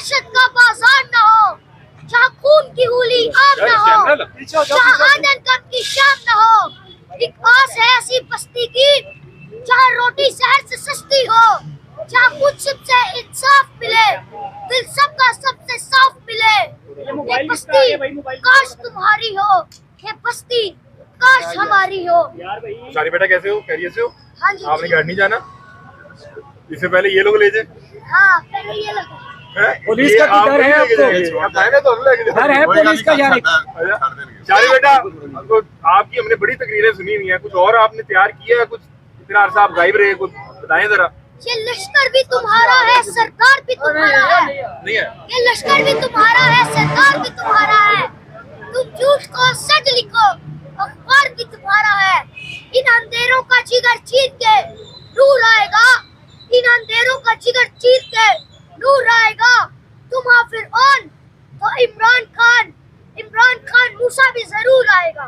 दहशत का बाजार न हो, जहाँ खून की होली आम न हो, जहाँ आनंद गम की शाम न हो। एक आस है ऐसी बस्ती की जहाँ रोटी शहर से सस्ती हो, जहाँ कुछ सबसे इंसाफ मिले, दिल सबका सबसे साफ मिले। ये बस्ती काश तुम्हारी हो, ये बस्ती काश हमारी हो। सारी बेटा कैसे हो, खैरियत से हो? हाँ जी। आपने घर नहीं जाना? इससे पहले ये लोग ले जाए। हाँ, पहले ये लगा। पुलिस का डर है आपको? डर है पुलिस का जाने का? चारी बेटा, तो आपकी हमने बड़ी तकरीरें सुनी हुई हैं, कुछ और आपने तैयार किया है? कुछ इतना अरसा आप गायब रहे, कुछ बताएं जरा। ये लश्कर भी तुम्हारा है, सरकार भी तुम्हारा है। नहीं है? ये लश्कर भी तुम्हारा है, सरकार भी तुम्हारा है। तुम झूठ को सच लिखो, अखबार भी तुम्हारा है। इन अंधेरों का जिगर चीर के नूर आएगा, इन अंधेरों का जिगर चीर के नूर आएगा। तुम हो फिरौन तो इमरान खान मूसा भी जरूर आएगा।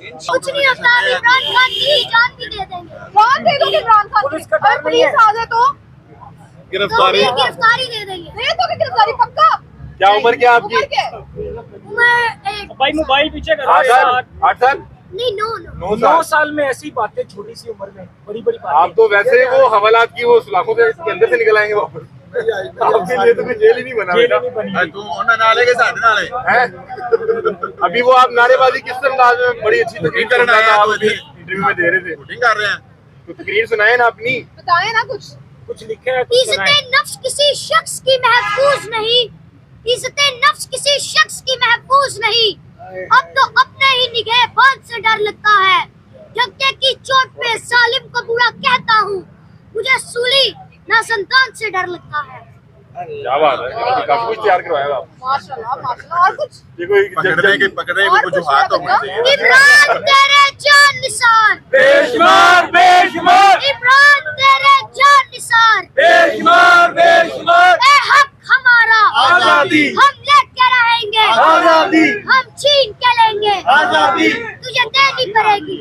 कुछ नहीं होता, इमरान खान की जान भी दे देंगे। जान दे दो इमरान खान पुलिस का डर नहीं पुलिस है। आ जाए तो गिरफ्तारी गिरफ्तारी दे देंगे। दे दो गिरफ्तारी पक्का। क्या उम्र क्या आपकी? उम्र क्या है? मैं भाई मोबाइल पीछे करो। 8 साल? 8 साल? नहीं, नो 9 9 साल? साल में ऐसी बातें, छोटी सी उम्र में बड़ी बड़ी आप बातें। तो वैसे वो हवालात की वो सलाखों के अंदर से निकल आएंगे वापस। आपके लिए तो कोई जेल ही नहीं बना जेल बेटा। नहीं बनी। तू उन्हें नाले के साथ नाले हैं? अभी वो आप नारेबाजी किस अंदाज में बड़ी अच्छी तकरीर कर रहा था, आप अभी इंटरव्यू में दे रहे थे, शूटिंग कर रहे हैं। तो तकरीर सुनाए ना अपनी। बताएं ना कुछ। कुछ लिखे है, कुछ सुनाए। इज्जत नफ्स किसी शख्स की महफूज नहीं, इज्जत नफ्स किसी शख्स की महफूज नहीं। अब तो अपने ही निगहबान से डर लगता है, धक्के की चोट पे सालिम को बुरा कहता हूँ। मुझे सूली ना संतान से डर लगता है। क्या बात है, काफी कुछ तैयार करवाया आप। माशाल्लाह माशाल्लाह। और कुछ ये कोई पकड़ने को जो हाथ होना चाहिए। इमरान तेरे जान निसार, बेशुमार बेशुमार इमरान तेरे जान निसार। बेशुमार बेशुमार। ए हक हमारा आजादी। हम लेके रहेंगे, आजादी। हम छीन के लेंगे, आजादी। तुझे देनी पड़ेगी।